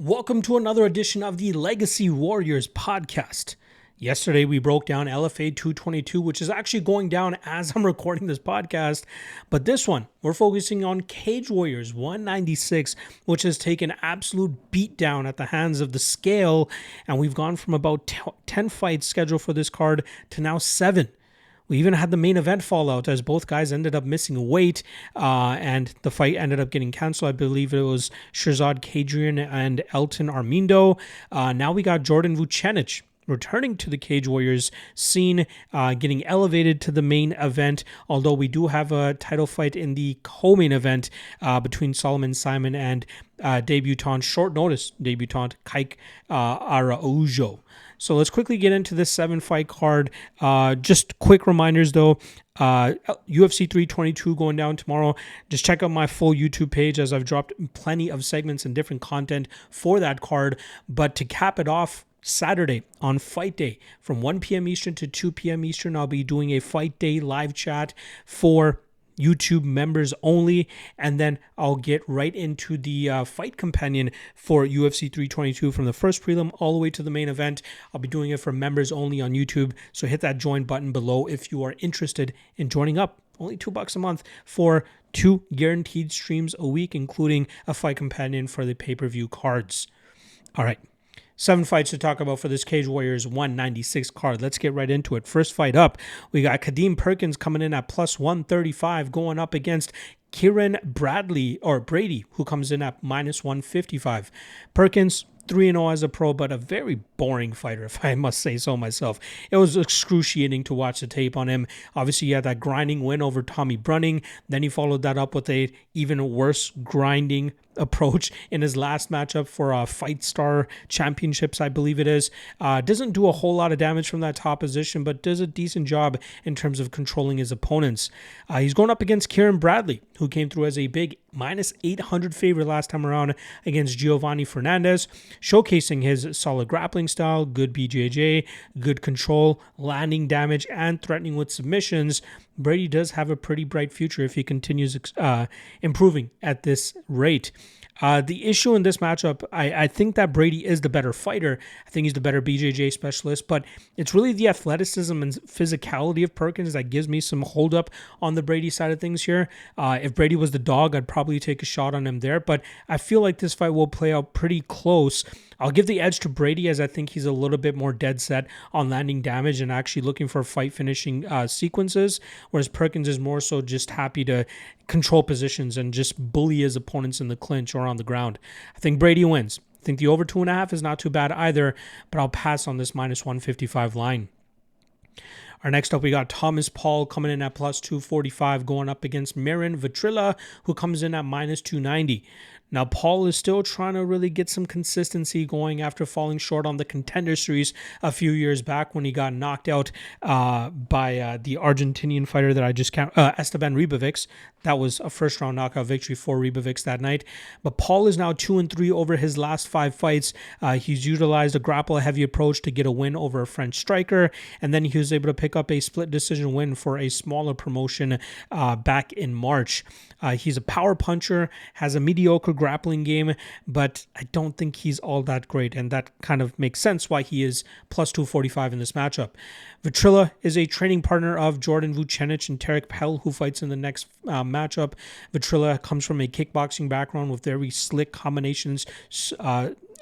Welcome to another edition of the Legacy Warriors podcast. Yesterday, we broke down LFA 222, which is actually going down as I'm recording this podcast. But this one, we're focusing on Cage Warriors 196, which has taken absolute beatdown at the hands of the scale. And we've gone from about 10 fights scheduled for this card to now 7. We even had the main event fall out as both guys ended up missing weight and the fight ended up getting canceled. I believe it was Shirzad Kadrian and Elton Armindo. Now we got Jordan Vucenic returning to the Cage Warriors scene, getting elevated to the main event, although we do have a title fight in the co-main event between Solomon Simon and short notice debutant Kike Araujo. So let's quickly get into this 7-fight card. Just quick reminders though, UFC 322 going down tomorrow. Just check out my full YouTube page as I've dropped plenty of segments and different content for that card. But to cap it off, Saturday on Fight Day from 1 p.m. Eastern to 2 p.m. Eastern, I'll be doing a Fight Day live chat for YouTube members only, and then I'll get right into the fight companion for UFC 322 from the first prelim all the way to the main event. I'll be doing it for members only on YouTube, so hit that join button below if you are interested in joining up. Only $2 a month for 2 guaranteed streams a week, including a fight companion for the pay-per-view cards. All right. 7 fights to talk about for this Cage Warriors 196 card. Let's get right into it. First fight up, we got Perkins coming in at plus 135, going up against Kieran Brady, who comes in at minus 155. Perkins 3-0 as a pro, but a very boring fighter, if I must say so myself. It was excruciating to watch the tape on him. Obviously, he had that grinding win over Tommy Brunning. Then he followed that up with a even worse grinding approach in his last matchup for Fight Star Championships, I believe it is. Doesn't do a whole lot of damage from that top position, but does a decent job in terms of controlling his opponents. He's going up against Kieran Bradley, who came through as a big minus 800 favorite last time around against Giovanni Fernandez, showcasing his solid grappling style, good BJJ, good control, landing damage, and threatening with submissions. Brady does have a pretty bright future if he continues improving at this rate. The issue in this matchup, I think that Brady is the better fighter. I think he's the better BJJ specialist, but it's really the athleticism and physicality of Perkins that gives me some hold up on the Brady side of things here. If Brady was the dog, I'd probably take a shot on him there, but I feel like this fight will play out pretty close. I'll give the edge to Brady as I think he's a little bit more dead set on landing damage and actually looking for fight finishing sequences, whereas Perkins is more so just happy to control positions and just bully his opponents in the clinch or on the ground. I think Brady wins. I think the over 2.5 is not too bad either, but I'll pass on this minus 155 line. Our next up, we got Paull coming in at plus 245, going up against Vetrila, who comes in at minus 290. Now, Paull is still trying to really get some consistency going after falling short on the Contender series a few years back when he got knocked out by the Argentinian fighter that I just count, Esteban Ribovics. That was a first-round knockout victory for Ribovics that night. But Paull is now 2-3 over his last 5 fights. He's utilized a grapple-heavy approach to get a win over a French striker, and then he was able to pick up a split decision win for a smaller promotion back in March. He's a power puncher, has a mediocre grappling game, but I don't think he's all that great, and that kind of makes sense why he is plus 245 in this matchup. Vetrila is a training partner of Jordan Vucenic and Pell, who fights in the next matchup. Vetrila comes from a kickboxing background with very slick combinations,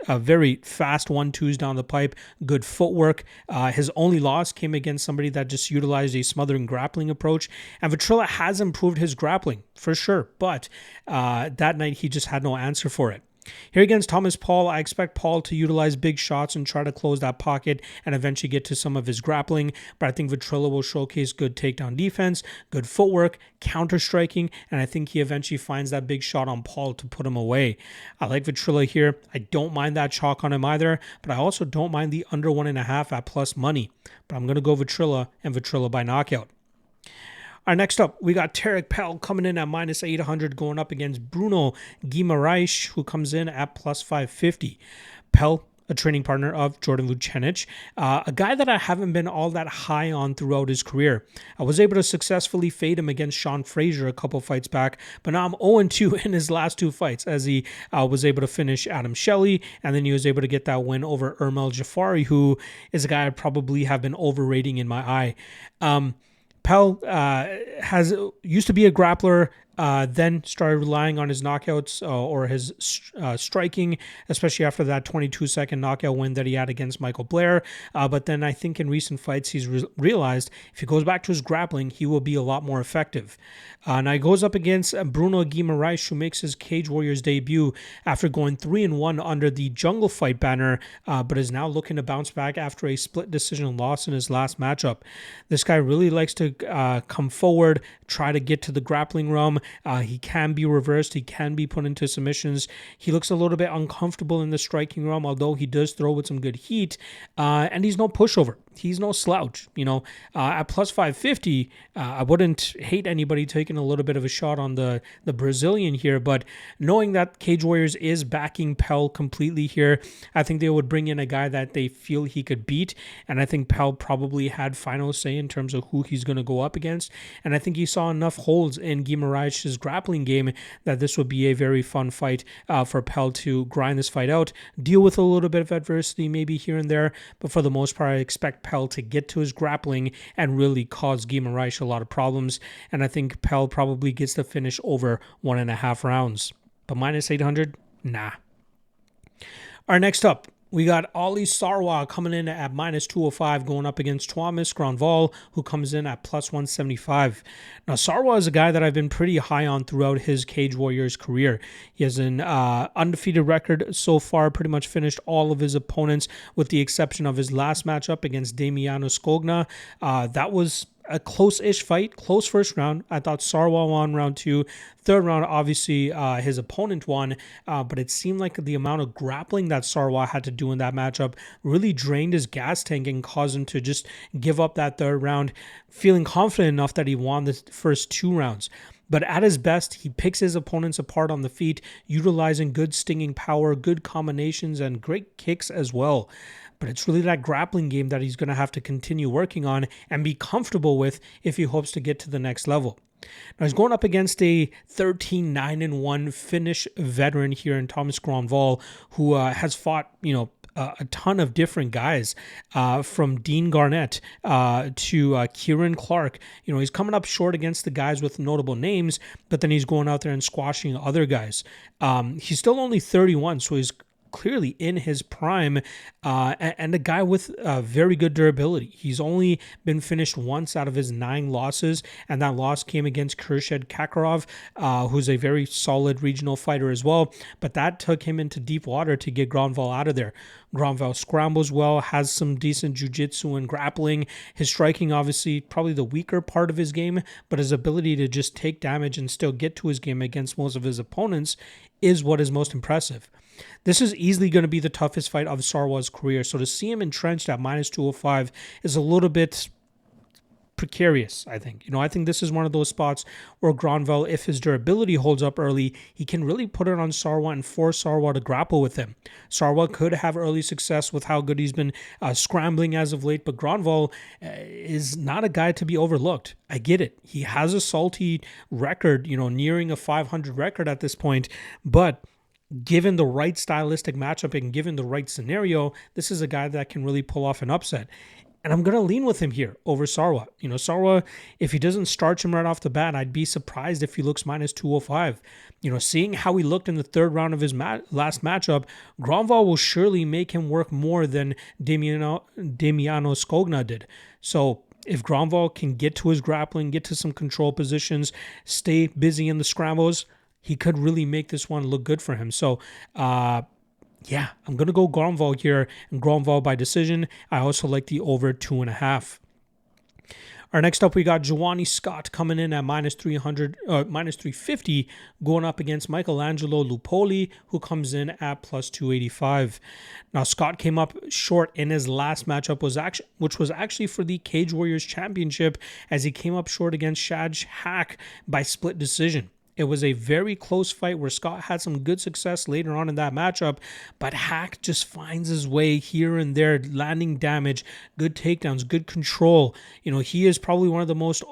very fast 1-2s down the pipe, good footwork. His only loss came against somebody that just utilized a smothering grappling approach, and Vetrila has improved his grappling for sure, but that night he just had no answer for it. Here against Paull, I expect Paull to utilize big shots and try to close that pocket and eventually get to some of his grappling, but I think Vetrila will showcase good takedown defense, good footwork, counter-striking, and I think he eventually finds that big shot on Paull to put him away. I like Vetrila here. I don't mind that chalk on him either, but I also don't mind the under 1.5 at plus money, but I'm going to go Vetrila and Vetrila by knockout. All right, next up, we got Pell coming in at minus 800, going up against Guimaraes, who comes in at plus 550. Pell a training partner of Jordan Vucenic, a guy that I haven't been all that high on throughout his career. I was able to successfully fade him against Sean Frazier a couple fights back, but now I'm 0-2 in his last 2 fights, as he was able to finish Adam Shelley, and then he was able to get that win over Ermel Jafari, who is a guy I probably have been overrating in my eye. Pell used to be a grappler, then started relying on his knockouts or his striking, especially after that 22-second knockout win that he had against Michael Blair. But then I think in recent fights, he's realized if he goes back to his grappling, he will be a lot more effective. Now he goes up against Bruno Guimaraes, who makes his Cage Warriors debut after going 3-1 under the Jungle Fight banner, but is now looking to bounce back after a split decision loss in his last matchup. This guy really likes to come forward, try to get to the grappling realm. He can be reversed. He can be put into submissions. He looks a little bit uncomfortable in the striking realm, although he does throw with some good heat. And he's no pushover. He's no slouch. At plus 550, I wouldn't hate anybody taking a little bit of a shot on the Brazilian here, but knowing that Cage Warriors is backing Pell completely here, I think they would bring in a guy that they feel he could beat, and I think Pell probably had final say in terms of who he's going to go up against, and I think he saw enough holes in Guimaraes' grappling game that this would be a very fun fight for Pell to grind this fight out, deal with a little bit of adversity maybe here and there, but for the most part, I expect Pell to get to his grappling and really cause Guimaraes a lot of problems, and I think Pell probably gets the finish over 1.5 rounds. But minus 800? Nah. All right, next up, we got Ali Sarwa coming in at minus 205, going up against Thomas Gronvall, who comes in at plus 175. Now, Sarwa is a guy that I've been pretty high on throughout his Cage Warriors career. He has an undefeated record so far, pretty much finished all of his opponents, with the exception of his last matchup against Damiano Skogna. That was a close-ish fight, close first round. I thought Sarwa won round 2. Third round, obviously, his opponent won, but it seemed like the amount of grappling that Sarwa had to do in that matchup really drained his gas tank and caused him to just give up that third round, feeling confident enough that he won the first 2 rounds. But at his best, he picks his opponents apart on the feet, utilizing good stinging power, good combinations, and great kicks as well. But it's really that grappling game that he's going to have to continue working on and be comfortable with if he hopes to get to the next level. Now, he's going up against a 13-9-1 Finnish veteran here in Thomas Gronvall, who has fought, a ton of different guys, from Dean Garnett to Kieran Clark. He's coming up short against the guys with notable names, but then he's going out there and squashing other guys. He's still only 31, so he's clearly in his prime, and a guy with very good durability. He's only been finished once out of his 9 losses, and that loss came against Khurshid Kakarov, who's a very solid regional fighter as well, but that took him into deep water to get Gronvall out of there. Gronvall scrambles well, has some decent jiu-jitsu and grappling. His striking, obviously, probably the weaker part of his game, but his ability to just take damage and still get to his game against most of his opponents is what is most impressive. This is easily going to be the toughest fight of Sarwa's career, so to see him entrenched at minus 205 is a little bit precarious, I think. I think this is one of those spots where Gronvall, if his durability holds up early, he can really put it on Sarwa and force Sarwa to grapple with him. Sarwa could have early success with how good he's been scrambling as of late, but Gronvall is not a guy to be overlooked. I get it. He has a salty record, nearing a 500 record at this point, but given the right stylistic matchup and given the right scenario, this is a guy that can really pull off an upset. And I'm going to lean with him here over Sarwa. Sarwa, if he doesn't starch him right off the bat, I'd be surprised if he looks minus 205. Seeing how he looked in the third round of his last matchup, Gronvall will surely make him work more than Damiano Skogna did. So if Gronvall can get to his grappling, get to some control positions, stay busy in the scrambles, he could really make this one look good for him. So, I'm going to go Gronvall here, and Gronvall by decision. I also like the over 2.5. Our next up, we got Giovanni Scott coming in at minus 350, going up against Michelangelo Lupoli, who comes in at plus 285. Now, Scott came up short in his last matchup, which was actually for the Cage Warriors Championship, as he came up short against Shad Hack by split decision. It was a very close fight where Scott had some good success later on in that matchup, but Hack just finds his way here and there, landing damage, good takedowns, good control. He is probably one of the most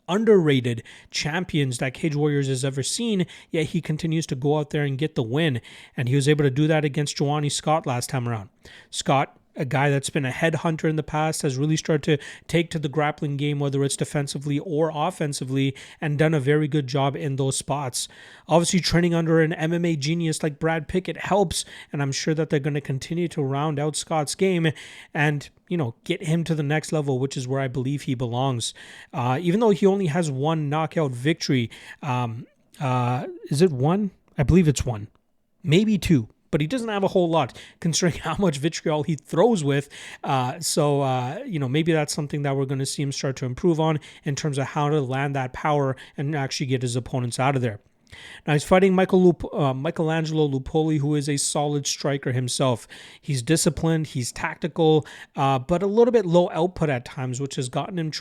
underrated champions that Cage Warriors has ever seen, yet he continues to go out there and get the win. And he was able to do that against Joanny Scott last time around. Scott, a guy that's been a headhunter in the past, has really started to take to the grappling game, whether it's defensively or offensively, and done a very good job in those spots. Obviously, training under an MMA genius like Brad Pickett helps, and I'm sure that they're going to continue to round out Scott's game and, get him to the next level, which is where I believe he belongs. Even though he only has one knockout victory, is it one? I believe it's one, maybe two. But he doesn't have a whole lot considering how much vitriol he throws with. Maybe that's something that we're going to see him start to improve on in terms of how to land that power and actually get his opponents out of there. Now he's fighting Michelangelo Lupoli, who is a solid striker himself. He's disciplined, he's tactical, but a little bit low output at times, which has gotten him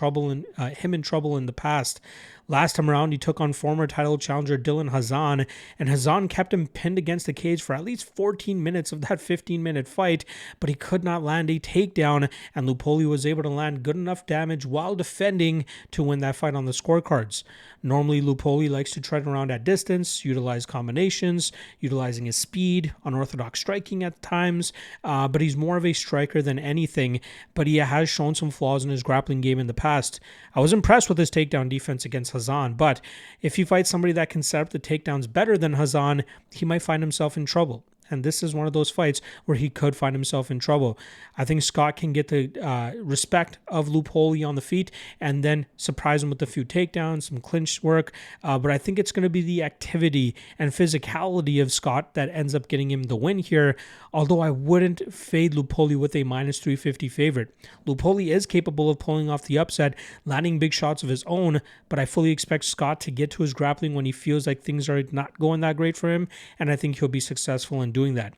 in trouble in the past. Last time around, he took on former title challenger Dylan Hazan, and Hazan kept him pinned against the cage for at least 14 minutes of that 15-minute fight, but he could not land a takedown, and Lupoli was able to land good enough damage while defending to win that fight on the scorecards. Normally, Lupoli likes to tread around at distance, utilize combinations, utilizing his speed, unorthodox striking at times, but he's more of a striker than anything, but he has shown some flaws in his grappling game in the past. I was impressed with his takedown defense against Hazan, but if he fights somebody that can set up the takedowns better than Hazan, he might find himself in trouble. And this is one of those fights where he could find himself in trouble. I think Scott can get the respect of Lupoli on the feet and then surprise him with a few takedowns, some clinch work. But I think it's going to be the activity and physicality of Scott that ends up getting him the win here. Although I wouldn't fade Lupoli with a minus 350 favorite. Lupoli is capable of pulling off the upset, landing big shots of his own, but I fully expect Scott to get to his grappling when he feels like things are not going that great for him, and I think he'll be successful in doing that.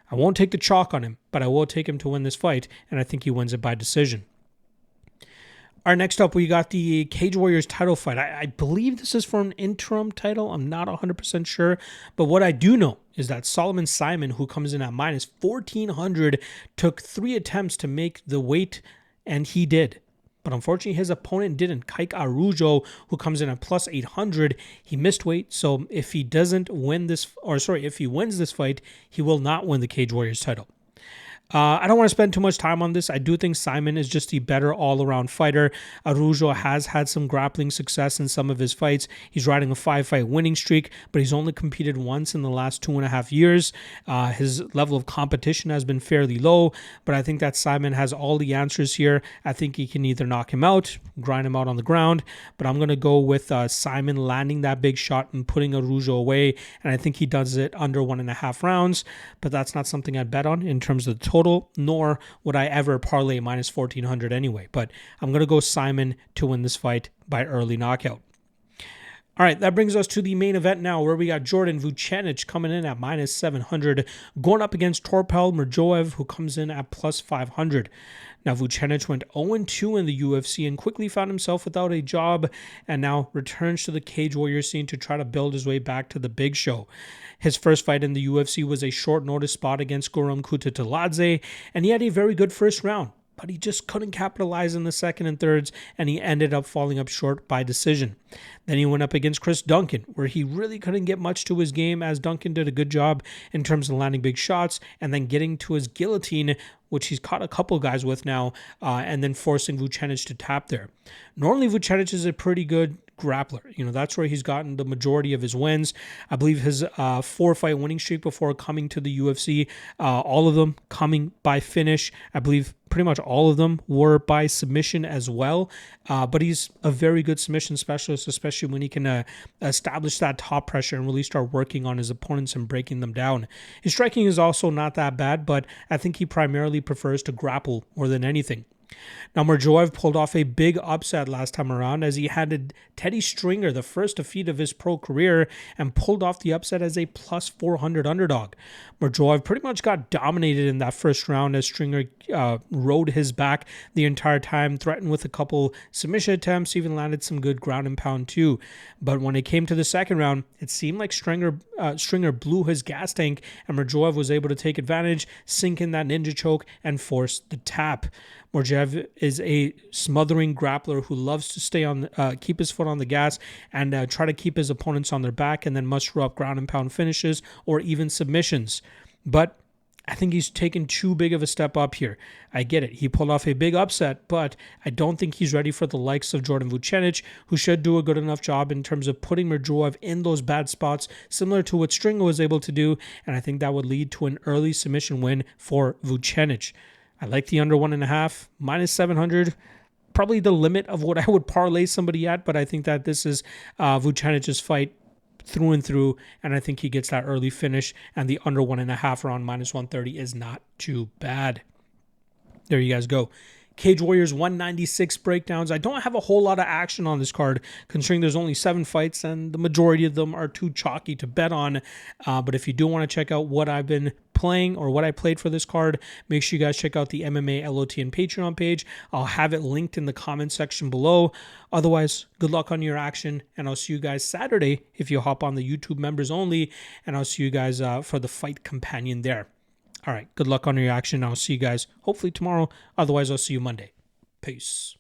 I won't take the chalk on him, but I will take him to win this fight, and I think he wins it by decision. All right, next up, we got the Cage Warriors title fight. I believe this is for an interim title. I'm not 100% sure. But what I do know is that Solomon Simon, who comes in at minus 1,400, took 3 attempts to make the weight, and he did. But unfortunately, his opponent didn't. Kike Araujo, who comes in at plus 800, he missed weight. So if he wins this fight, he will not win the Cage Warriors title. I don't want to spend too much time on this. I do think Simon is just the better all-around fighter. Araujo has had some grappling success in some of his fights. He's riding a 5-fight winning streak, but he's only competed once in the last 2.5 years. His level of competition has been fairly low, but I think that Simon has all the answers here. I think he can either knock him out, grind him out on the ground, but I'm going to go with Simon landing that big shot and putting Araujo away, and I think he does it under 1.5 rounds, but that's not something I'd bet on in terms of the total, nor would I ever parlay minus 1,400 anyway. But I'm going to go Simon to win this fight by early knockout. All right, that brings us to the main event now, where we got Jordan Vucenic coming in at minus 700, going up against Pell Merjoev, who comes in at plus 500. Now, Vucenic went 0-2 in the UFC and quickly found himself without a job, and now returns to the Cage Warriors scene to try to build his way back to the big show. His first fight in the UFC was a short notice spot against Guram Kutateladze, and he had a very good first round, but he just couldn't capitalize in the second and thirds, and he ended up falling up short by decision. Then he went up against Chris Duncan, where he really couldn't get much to his game, as Duncan did a good job in terms of landing big shots and then getting to his guillotine, which he's caught a couple guys with now, and then forcing Vucenic to tap there. Normally, Vucenic is a pretty good grappler. That's where he's gotten the majority of his wins. I believe his 4-fight winning streak before coming to the UFC, all of them coming by finish. I believe pretty much all of them were by submission as well. But he's a very good submission specialist, especially when he can establish that top pressure and really start working on his opponents and breaking them down. His striking is also not that bad, but I think he primarily prefers to grapple more than anything. Now, Merjoev pulled off a big upset last time around as he handed Teddy Stringer the first defeat of his pro career and pulled off the upset as a plus 400 underdog. Merjoev pretty much got dominated in that first round as Stringer rode his back the entire time, threatened with a couple submission attempts, even landed some good ground and pound too. But when it came to the second round, it seemed like Stringer blew his gas tank and Merjoev was able to take advantage, sink in that ninja choke, and force the tap. Merjoev is a smothering grappler who loves to stay on, keep his foot on the gas and try to keep his opponents on their back and then muster up ground and pound finishes or even submissions. But I think he's taken too big of a step up here. I get it. He pulled off a big upset, but I don't think he's ready for the likes of Jordan Vucenic, who should do a good enough job in terms of putting Merjoev in those bad spots, similar to what Stringer was able to do, and I think that would lead to an early submission win for Vucenic. I like the under 1.5, minus 700, probably the limit of what I would parlay somebody at, but I think that this is Vucenic's fight through and through, and I think he gets that early finish, and the under 1.5 around minus 130 is not too bad. There you guys go. Cage Warriors 196 breakdowns. I don't have a whole lot of action on this card, considering there's only 7 fights and the majority of them are too chalky to bet on. But if you do want to check out what I've been playing or what I played for this card, make sure you guys check out the MMA LOT and Patreon page. I'll have it linked in the comment section below. Otherwise, good luck on your action, and I'll see you guys Saturday if you hop on the YouTube members only, and I'll see you guys for the fight companion there. All right, good luck on your action. I'll see you guys hopefully tomorrow. Otherwise, I'll see you Monday. Peace.